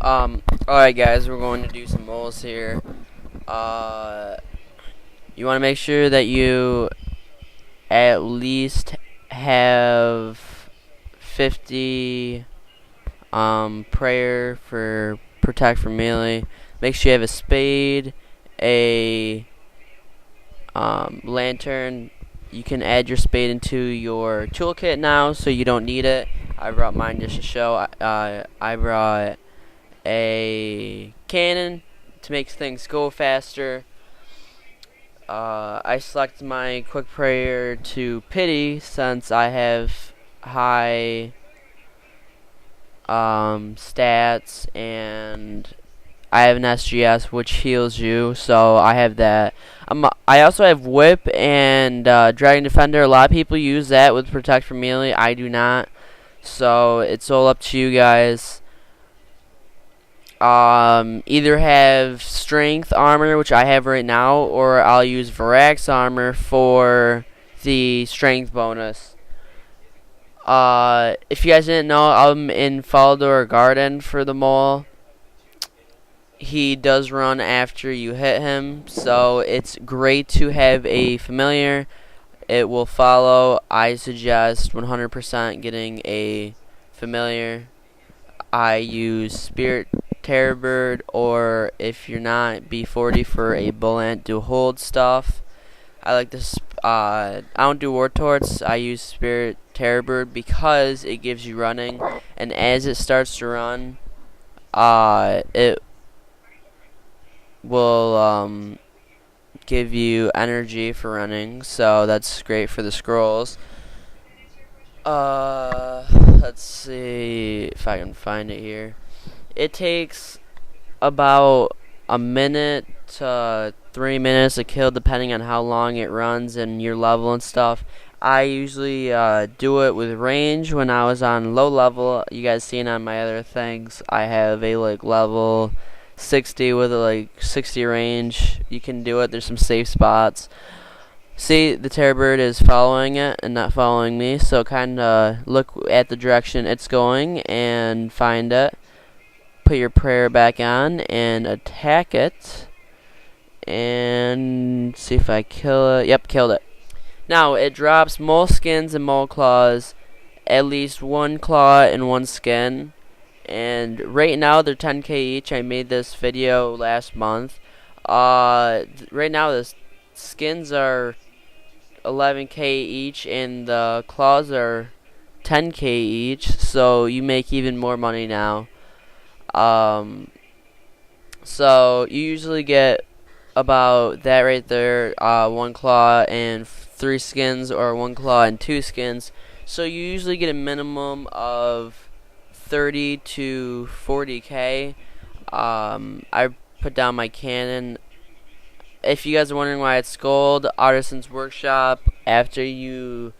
Alright guys, we're going to do some moles here. You want to make sure that you at least have 50 prayer for protect from melee. Make sure you have a spade, a lantern. You can add your spade into your toolkit now, so you don't need it. I brought mine just to show. I brought a cannon to make things go faster. I select my quick prayer to pity since I have high stats, and I have an SGS which heals you, so I have that. I also have whip and Dragon Defender. A lot of people use that with protect from melee. I do not, so it's all up to you guys. Either have strength armor, which I have right now, or I'll use Varax armor for the strength bonus. If you guys didn't know, I'm in Faldor Garden for the mole. He does run after you hit him, so it's great to have a familiar. It will follow. I suggest 100% getting a familiar. I use Spirit Terrorbird, or if you're not, B40 for a bullet to hold stuff. I like this. I don't do War Torts. I use Spirit Terrorbird because it gives you running, and as it starts to run, it will give you energy for running. So that's great for the scrolls. Let's see if I can find it here. It takes about a minute to 3 minutes to kill, depending on how long it runs and your level and stuff. I usually do it with range when I was on low level. You guys seen on my other things, I have a level 60 with a 60 range. You can do it. There's some safe spots. See, the Terrorbird is following it and not following me, so kind of look at the direction it's going and find it. Put your prayer back on and attack it, and see if I kill it. Yep, killed it. Now it drops mole skins and mole claws, at least one claw and one skin, and right now they're 10k each. I made this video last month. Right now the skins are 11k each and the claws are 10k each, so you make even more money now. So you usually get about that right there, one claw and 3 skins, or one claw and 2 skins. So you usually get a minimum of 30 to 40k. I put down my cannon. If you guys are wondering why it's gold, Artisan's Workshop, after you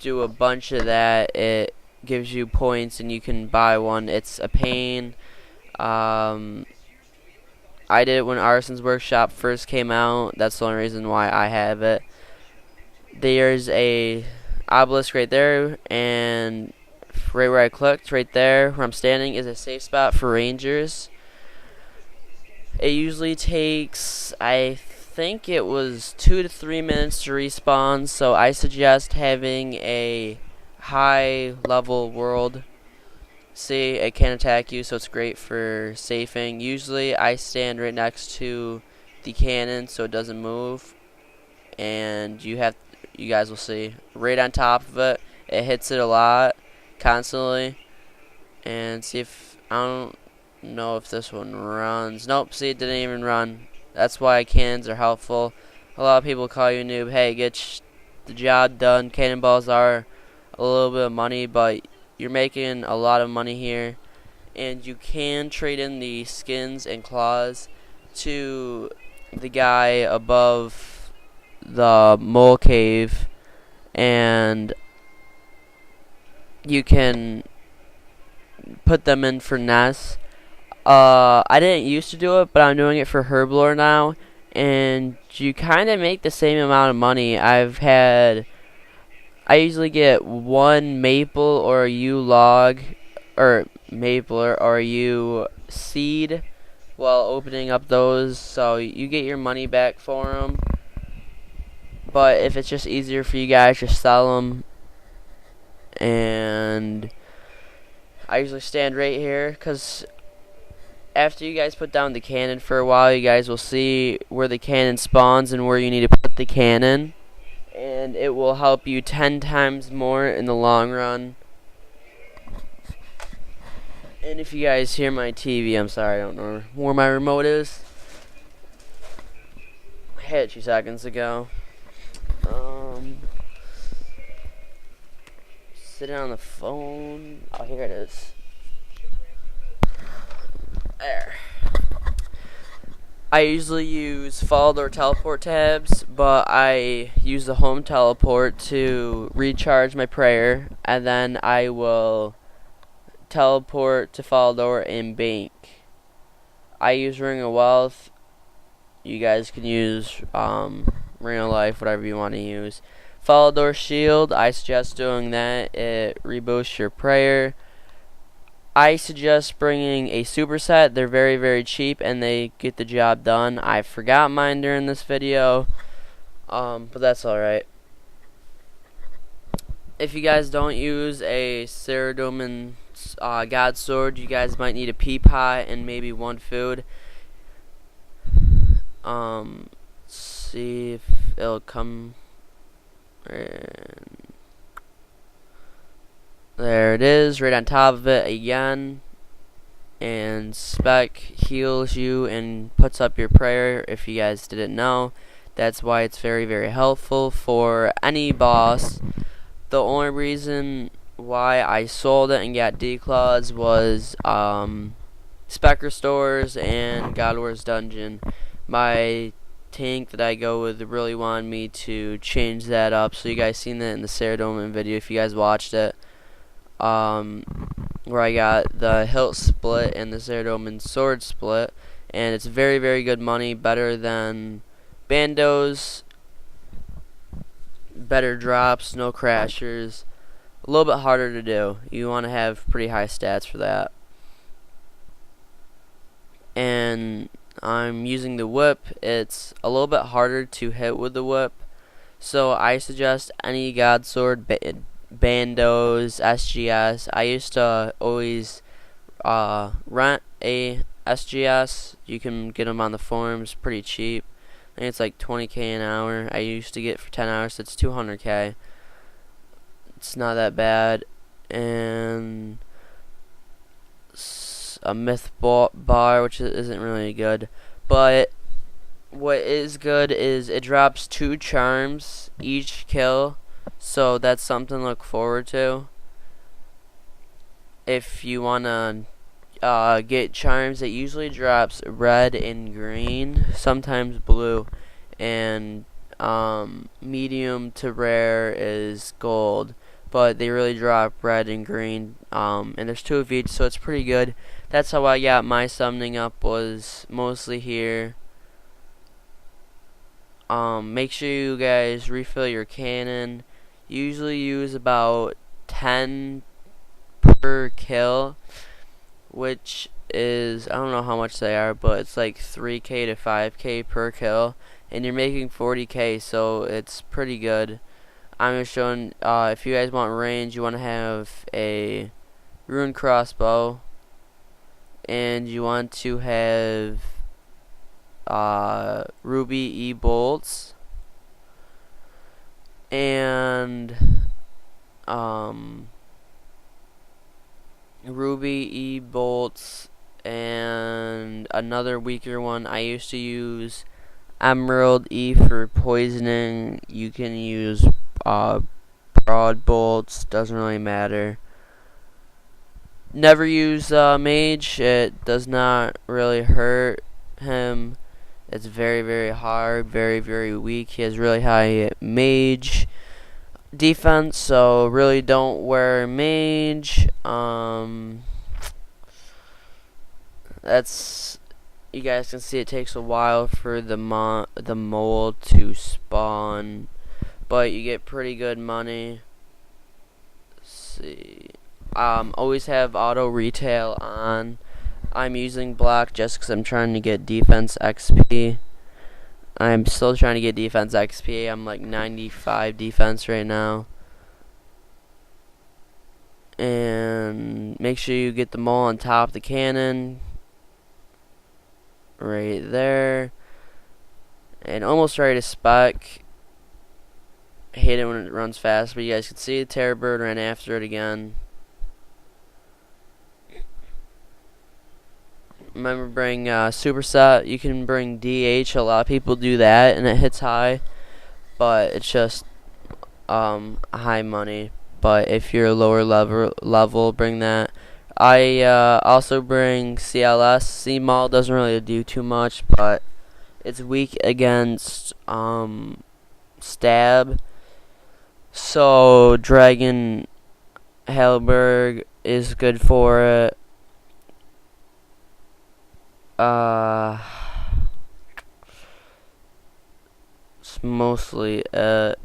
do a bunch of that, it gives you points and you can buy one. It's a pain. I did it when Artisan's Workshop first came out. That's the only reason why I have it. There's a obelisk right there, and right where I clicked, right there where I'm standing, is a safe spot for rangers. It usually takes, I think it was 2 to 3 minutes to respawn, so I suggest having a high level world. See, it can't attack you, so it's great for safing. Usually I stand right next to the cannon so it doesn't move, and you guys will see right on top of it. It hits it a lot constantly. And see if, I don't know if this one runs. Nope, see, it didn't even run. That's why cannons are helpful. A lot of people call you a noob. Hey, get the job done. Cannonballs are a little bit of money, but you're making a lot of money here, and you can trade in the skins and claws to the guy above the mole cave, and you can put them in for nests. I didn't used to do it, but I'm doing it for Herblore now, and you kind of make the same amount of money. I usually get 1 maple or a yew log, or maple or you seed while opening up those, so you get your money back for them. But if it's just easier for you guys, just sell them. And I usually stand right here because after you guys put down the cannon for a while, you guys will see where the cannon spawns and where you need to put the cannon, and it will help you 10 times more in the long run. And if you guys hear my TV, I'm sorry, I don't know where my remote is. I had it 2 seconds ago. Sitting on the phone. Oh, here it is. There. I usually use follow or teleport tabs, but I use the home teleport to recharge my prayer, and then I will teleport to follow door and bank. I use Ring of Wealth. You guys can use Ring of Life, whatever you want to use. Follow door shield, I suggest doing that. It reboosts your prayer. I suggest bringing a superset. They're very, very cheap and they get the job done. I forgot mine during this video, but that's alright. If you guys don't use a Ceradoman God Sword, you guys might need a pea pot and maybe 1 food. See if it'll come. And there it is, right on top of it again. And Spec heals you and puts up your prayer. If you guys didn't know, that's why it's very, very helpful for any boss. The only reason why I sold it and got declaws was Spec Restores and God Wars Dungeon. My tank that I go with really wanted me to change that up, so you guys seen that in the Ceradoman video if you guys watched it, where I got the hilt split and the Ceradoman sword split, and it's very, very good money, better than bandos, better drops, no crashers, a little bit harder to do. You want to have pretty high stats for that. And I'm using the whip. It's a little bit harder to hit with the whip, so I suggest any God Sword, bandos, SGS. I used to always rent a SGS. You can get them on the forums pretty cheap. I think it's like 20k an hour. I used to get for 10 hours, so it's 200k. It's not that bad. And a myth bar, which isn't really good, but what is good is it drops 2 charms each kill, so that's something to look forward to. If you wanna get charms, it usually drops red and green, sometimes blue, and medium to rare is gold, but they really drop red and green, and there's 2 of each, so it's pretty good. That's how I got my summoning up, was mostly here. Make sure you guys refill your cannon. Usually use about 10 per kill, which is, I don't know how much they are, but it's like 3k to 5k per kill, and you're making 40k, so it's pretty good. I'm just showing, if you guys want range, you want to have a rune crossbow, and you want to have ruby e-bolts, and ruby e-bolts, and another weaker one. I used to use emerald e for poisoning. You can use broad bolts, doesn't really matter. Never use mage. It does not really hurt him. It's very, very hard, very, very weak. He has really high mage defense, so really don't wear mage. That's, you guys can see it takes a while for the mole to spawn, but you get pretty good money. Let's see. Always have auto retail on. I'm using block just because I'm trying to get defense XP. I'm still trying to get defense XP. I'm like 95 defense right now. And make sure you get the mole on top of the cannon. Right there. And almost ready to spec. I hate it when it runs fast, but you guys can see the terror bird ran after it again. Remember, bring superset. You can bring DH. A lot of people do that, and it hits high, but it's just high money. But if you're lower level, bring that. I also bring CLS. C-Mall doesn't really do too much, but it's weak against stab. So Dragon Halberg is good for it. It's mostly it.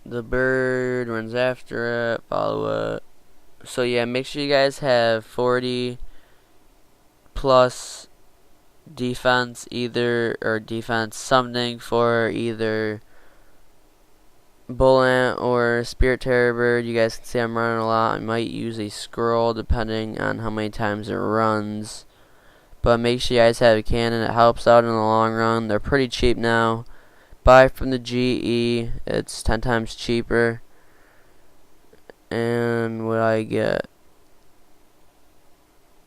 The bird runs after it, follow it. So yeah, make sure you guys have 40 plus defense or defense something for either Bull Ant or Spirit Terror Bird. You guys can see I'm running a lot. I might use a scroll depending on how many times it runs. But make sure you guys have a cannon. It helps out in the long run. They're pretty cheap now. Buy from the GE. It's 10 times cheaper. And what I get?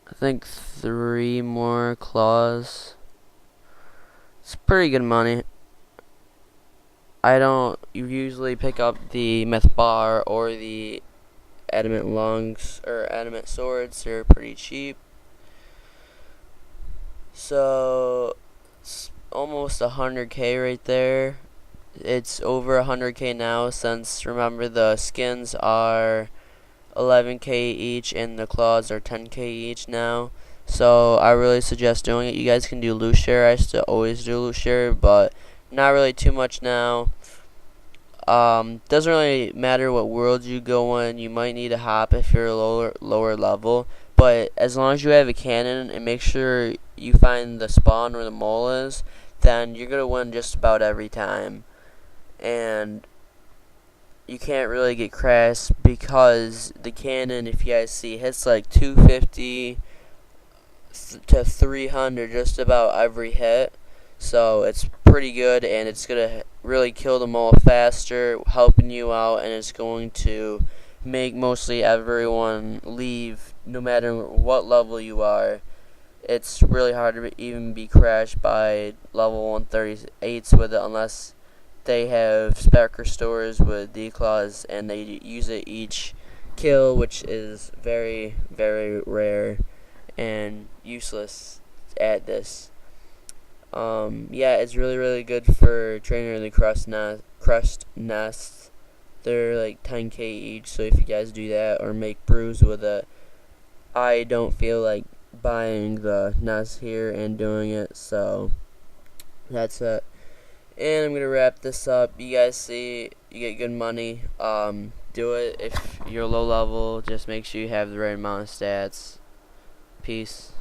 I think 3 more claws. It's pretty good money. I don't usually pick up the myth bar or the adamant lungs or adamant swords. They're pretty cheap. So it's almost 100k right there. It's over 100k now, since remember the skins are 11k each and the claws are 10k each now. So I really suggest doing it. You guys can do loot share. I used to always do loot share, but not really too much now. Doesn't really matter what world you go in. You might need a hop if you're lower level, but as long as you have a cannon and make sure you find the spawn where the mole is, then you're gonna win just about every time. And you can't really get crashed because the cannon, if you guys see, hits like 250 to 300 just about every hit. So it's pretty good, and it's gonna really kill the mole faster, helping you out, and it's going to make mostly everyone leave no matter what level you are. It's really hard to even be crashed by level 138s with it unless they have spec restores with declaws and they use it each kill, which is very, very rare and useless at this. Yeah, it's really, really good for trainer in the crushed nests. They're like 10k each, so if you guys do that or make brews with it, I don't feel like buying the nest here and doing it, so that's it. And I'm gonna wrap this up. You guys see, you get good money. Do it if you're low level. Just make sure you have the right amount of stats. Peace.